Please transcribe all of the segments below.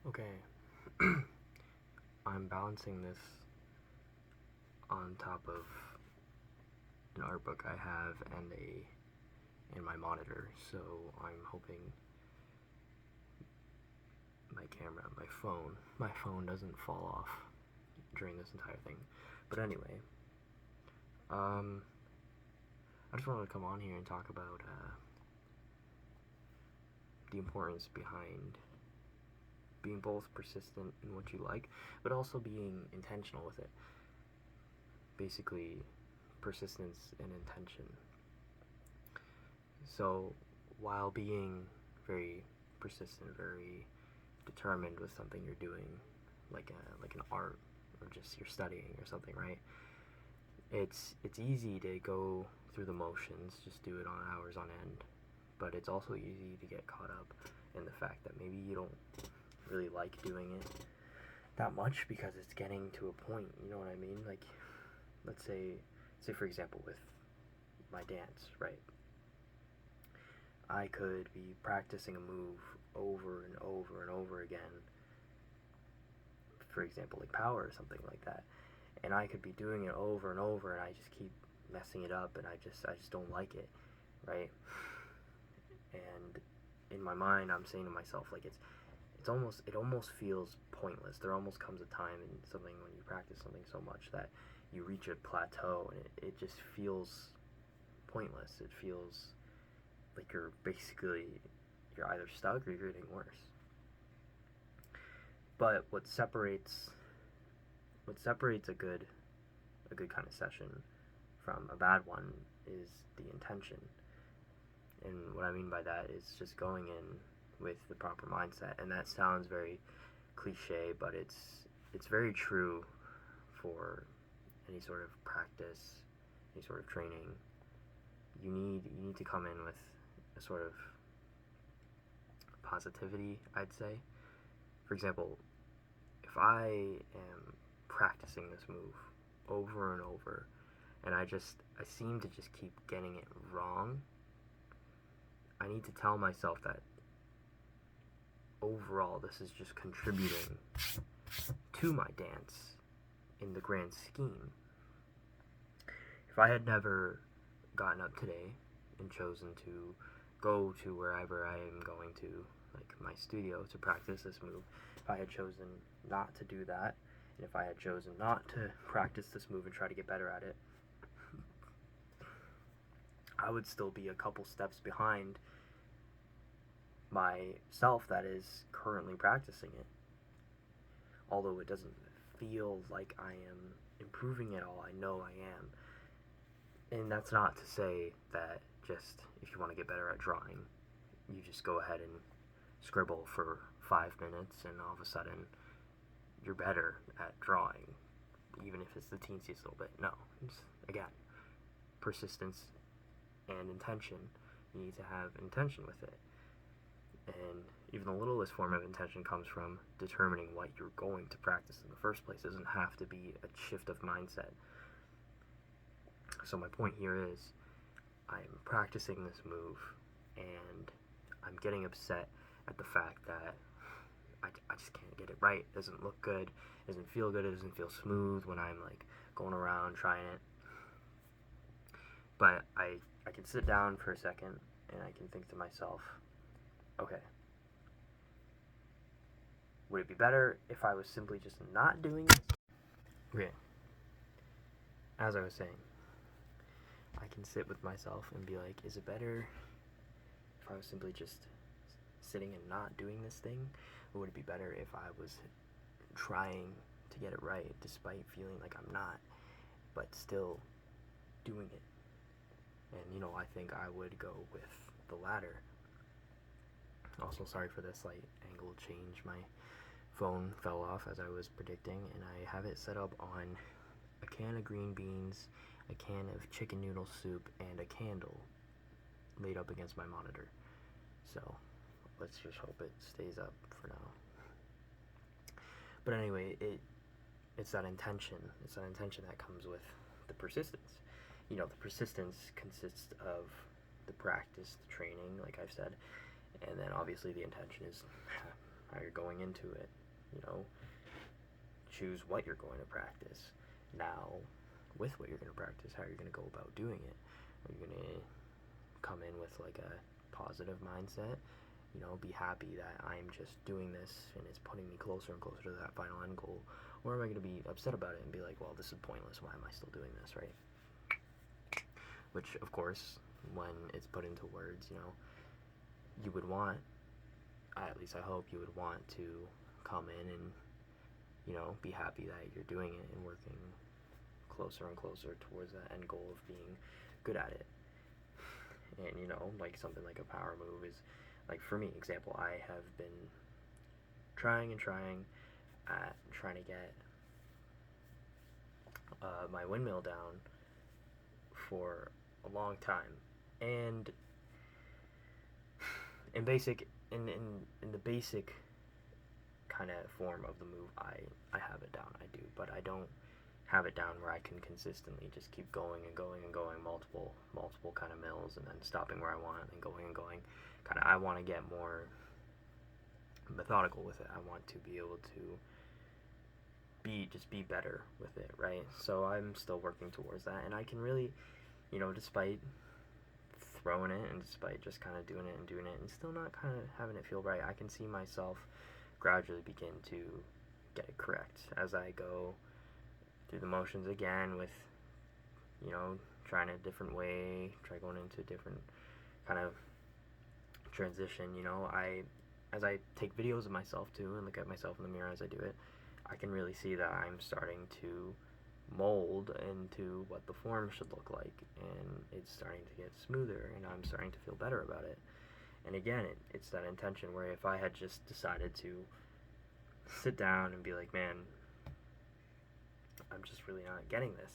Okay, I'm balancing this on top of an art book I have and my monitor, so I'm hoping my phone doesn't fall off during this entire thing. But anyway, um, I just wanted to come on here and talk about the importance behind being both persistent in what you like, but also being intentional with it. Basically, persistence and intention. So, while being very persistent, very determined with something you're doing, like an art or just you're studying or something, right? It's easy to go through the motions, just do it on hours on end, but it's also easy to get caught up in the fact that maybe you don't really like doing it that much because it's getting to a point, you know what I mean? Like, let's say for example with my dance, right? I could be practicing a move over and over and over again, for example, like power or something like that, and I could be doing it over and over, and I just keep messing it up, and I just don't like it, right? And in my mind, I'm saying to myself, like, it almost feels pointless. There almost comes a time in something when you practice something so much that you reach a plateau, and it just feels pointless. It feels like you're either stuck or you're getting worse. But what separates a good kind of session from a bad one is the intention. And what I mean by that is just going in with the proper mindset. And that sounds very cliche, but it's very true for any sort of practice, any sort of training. You need to come in with a sort of positivity, I'd say. For example, if I am practicing this move over and over, and I seem to just keep getting it wrong, I need to tell myself that overall this is just contributing to my dance in the grand scheme. If I had never gotten up today and chosen to go to wherever I am going to, like my studio, to practice this move, if I had chosen not to do that, and if I had chosen not to practice this move and try to get better at it, I would still be a couple steps behind myself that is currently practicing it. Although it doesn't feel like I am improving at all, I know I am. And that's not to say that just if you want to get better at drawing, you just go ahead and scribble for 5 minutes and all of a sudden you're better at drawing, even if it's the teensiest little bit. No, it's, again, persistence and intention. You need to have intention with it. And even the littlest form of intention comes from determining what you're going to practice in the first place. It doesn't have to be a shift of mindset. So my point here is, I'm practicing this move, and I'm getting upset at the fact that I just can't get it right. It doesn't look good, it doesn't feel good, it doesn't feel smooth when I'm like going around trying it. But I can sit down for a second and I can think to myself, okay, would it be better if I was simply just not doing this? Okay, as I was saying, I can sit with myself and be like, is it better if I was simply just sitting and not doing this thing? Or would it be better if I was trying to get it right despite feeling like I'm not, but still doing it? And I think I would go with the latter. Also, sorry for the slight angle change. My phone fell off as I was predicting, and I have it set up on a can of green beans, a can of chicken noodle soup, and a candle laid up against my monitor. So let's just hope it stays up for now. But anyway, it's that intention. It's that intention that comes with the persistence. The persistence consists of the practice, the training, like I've said, and then obviously the intention is how you're going into it. You know, choose what you're going to practice. Now, with what you're going to practice, how you're going to go about doing it. Are you going to come in with like a positive mindset? You know, be happy that I'm just doing this and it's putting me closer and closer to that final end goal. Or am I going to be upset about it and be like, well, this is pointless. Why am I still doing this, right? Which, of course, when it's put into words, you know, you would want, at least I hope you would want to come in and, you know, be happy that you're doing it and working closer and closer towards that end goal of being good at it. And, you know, like something like a power move is, like for me, example, I have been trying to get my windmill down for a long time, and in the basic kind of form of the move, I have it down. I do, but I don't have it down where I can consistently just keep going and going and going multiple kind of mills and then stopping where I want and going and going. Kind of, I want to get more methodical with it. I want to be able to be better with it, right? So I'm still working towards that, and I can really, you know, despite throwing it and despite just kind of doing it and still not kind of having it feel right, I can see myself gradually begin to get it correct as I go through the motions again with, you know, trying a different way, try going into a different kind of transition. You know, as I take videos of myself too and look at myself in the mirror as I do it, I can really see that I'm starting to mold into what the form should look like, and it's starting to get smoother, and I'm starting to feel better about it. And again, it's that intention where if I had just decided to sit down and be like, man, I'm just really not getting this,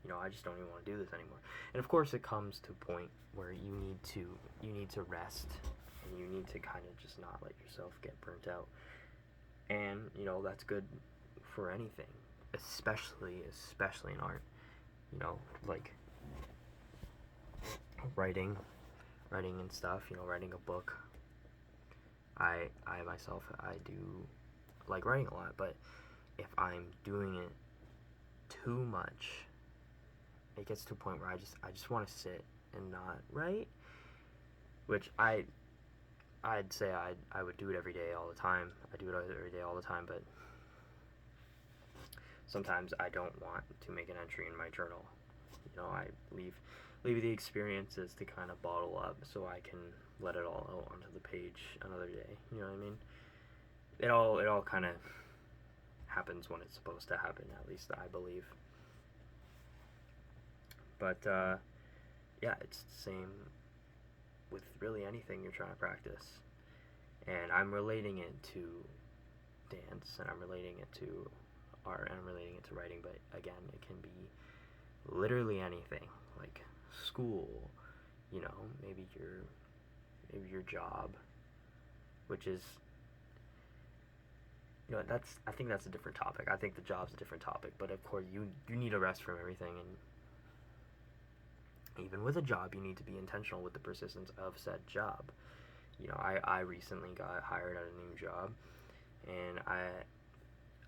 you know, I just don't even want to do this anymore. And of course it comes to a point where you need to rest, and you need to kind of just not let yourself get burnt out. And, you know, that's good for anything, especially in art. You know, like writing and stuff, you know, writing a book. I myself, I do like writing a lot, but if I'm doing it too much, it gets to a point where I just want to sit and not write, which I'd say I would do it every day all the time. I do it every day all the time, but sometimes I don't want to make an entry in my journal. You know, I leave the experiences to kind of bottle up so I can let it all out onto the page another day. You know what I mean? It all kind of happens when it's supposed to happen, at least I believe. But yeah, it's the same with really anything you're trying to practice. And I'm relating it to dance, and I'm relating it to art, and I'm relating it to writing, but again, it can be literally anything, like school, you know, maybe your job, which is, you know, I think that's a different topic. I think the job's a different topic, but of course you need a rest from everything, and even with a job, you need to be intentional with the persistence of said job. You know, I recently got hired at a new job, and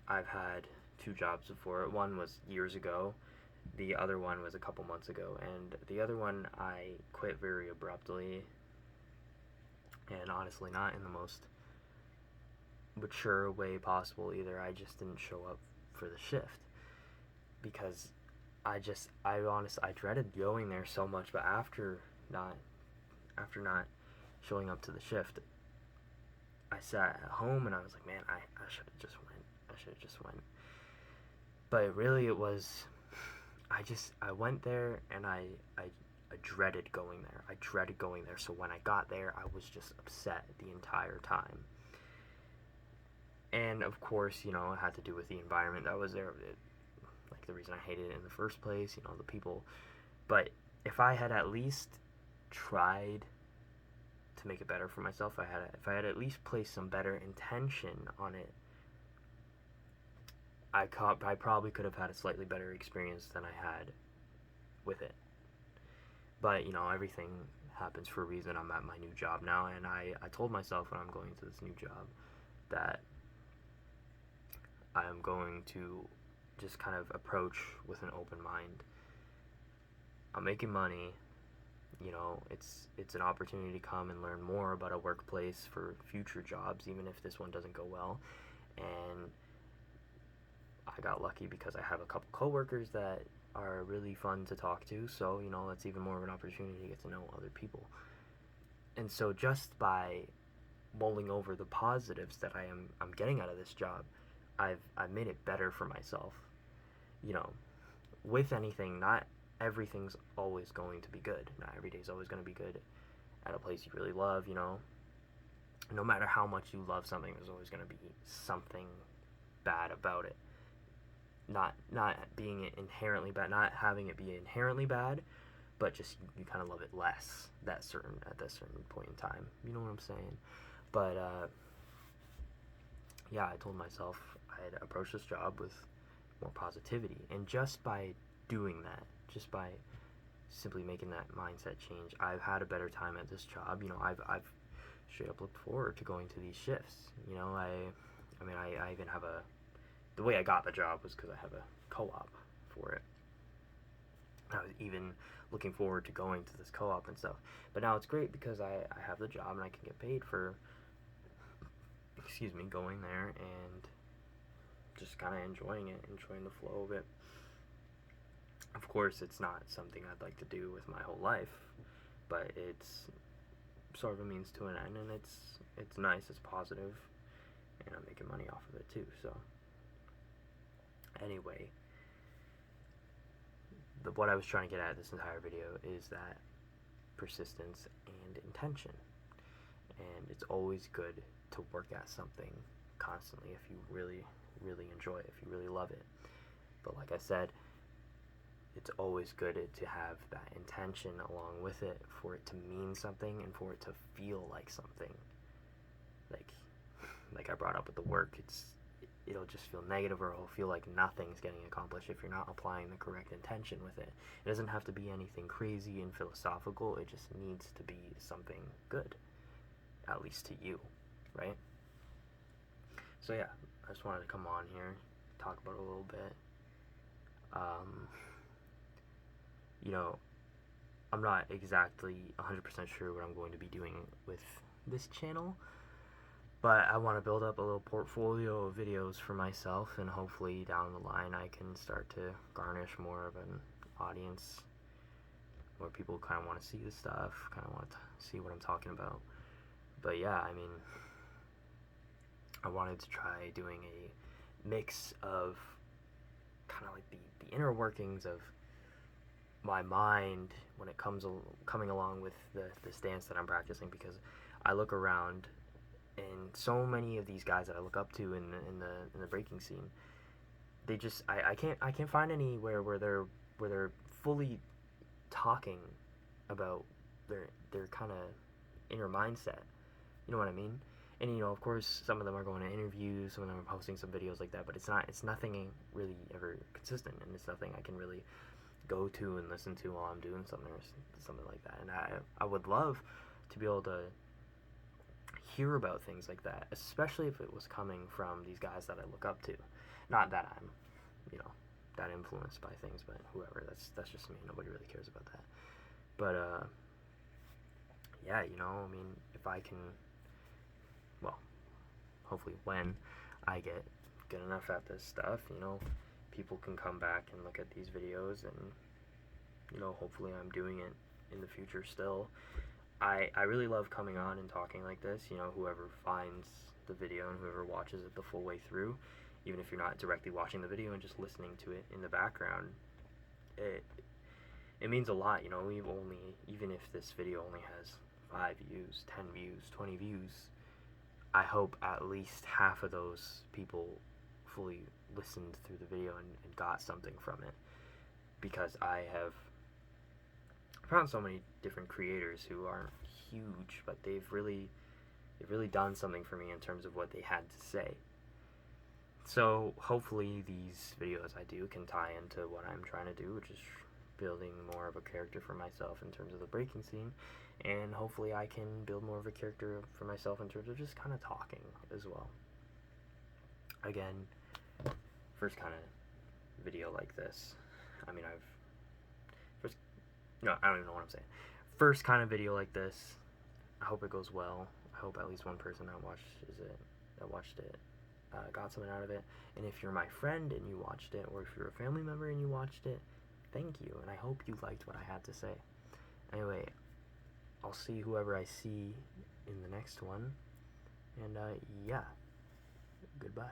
I've had 2 jobs before. One was years ago, the other one was a couple months ago, and the other one I quit very abruptly, and honestly not in the most mature way possible either. I just didn't show up for the shift because I dreaded going there so much, but after not showing up to the shift, I sat at home and I was like, man, I should have just went. But really it was, I went there and I dreaded going there. So when I got there, I was just upset the entire time. And of course, you know, it had to do with the environment that was there. Like the reason I hated it in the first place, you know, the people. But if I had at least tried to make it better for myself, if I had at least placed some better intention on it, I probably could have had a slightly better experience than I had with it. But, you know, everything happens for a reason. I'm at my new job now, and I told myself when I'm going to this new job, that I'm going to just kind of approach with an open mind. I'm making money, you know, it's an opportunity to come and learn more about a workplace for future jobs, even if this one doesn't go well. And I got lucky because I have a couple coworkers that are really fun to talk to, so, you know, that's even more of an opportunity to get to know other people. And so just by mulling over the positives that I'm getting out of this job, I've made it better for myself. You know, with anything, not everything's always going to be good. Not every day's always going to be good at a place you really love, you know. No matter how much you love something, there's always going to be something bad about it. Not being inherently bad, not having it be inherently bad, but just you kind of love it less at that certain point in time. You know what I'm saying? But yeah, I told myself I'd approach this job with more positivity, and just by doing that, just by simply making that mindset change, I've had a better time at this job. You know, I've straight up looked forward to going to these shifts. You know, I even have the way I got the job was because I have a co-op for it. I was even looking forward to going to this co-op and stuff. But now it's great because I have the job and I can get paid for, going there and just kind of enjoying it, enjoying the flow of it. Of course, it's not something I'd like to do with my whole life, but it's sort of a means to an end, and it's nice, it's positive, and I'm making money off of it too. So anyway, what I was trying to get at this entire video is that persistence and intention. And it's always good to work at something constantly if you really, really enjoy it, if you really love it. But like I said, it's always good to have that intention along with it, for it to mean something and for it to feel like something. Like I brought up with the work, it'll just feel negative, or it'll feel like nothing's getting accomplished if you're not applying the correct intention with it. It doesn't have to be anything crazy and philosophical, it just needs to be something good, at least to you, right? So yeah, I just wanted to come on here, talk about it a little bit. You know, I'm not exactly 100% sure what I'm going to be doing with this channel, but I want to build up a little portfolio of videos for myself, and hopefully down the line I can start to garnish more of an audience where people kind of want to see this stuff, kind of want to see what I'm talking about. But yeah, I mean, I wanted to try doing a mix of kind of like the inner workings of my mind when it coming along with the stance that I'm practicing, because I look around and so many of these guys that I look up to in the breaking scene, they just I can't find anywhere where they're fully talking about their kind of inner mindset. You know what I mean? And you know, of course, some of them are going to interviews, some of them are posting some videos like that, but it's nothing really ever consistent, and it's nothing I can really go to and listen to while I'm doing something or something like that. And I would love to be able to hear about things like that, especially if it was coming from these guys that I look up to. Not that I'm, you know, that influenced by things, but whoever, that's just me. Nobody really cares about that. But yeah, you know, I mean, if I can, well, hopefully when I get good enough at this stuff, you know, people can come back and look at these videos, and you know, hopefully I'm doing it in the future still. I really love coming on and talking like this. You know, whoever finds the video and whoever watches it the full way through, even if you're not directly watching the video and just listening to it in the background, it means a lot. You know, even if this video only has 5 views, 10 views, 20 views, I hope at least half of those people fully listened through the video and got something from it, because I have found so many different creators who aren't huge, but they've really done something for me in terms of what they had to say. So hopefully these videos I do can tie into what I'm trying to do, which is building more of a character for myself in terms of the breaking scene, and hopefully I can build more of a character for myself in terms of just kind of talking as well. again, first kind of video like this. I mean, no, I don't even know what I'm saying. First kind of video like this. I hope it goes well. I hope at least one person that watched it got something out of it. And if you're my friend and you watched it, or if you're a family member and you watched it, thank you. And I hope you liked what I had to say. Anyway, I'll see whoever I see in the next one. And yeah, goodbye.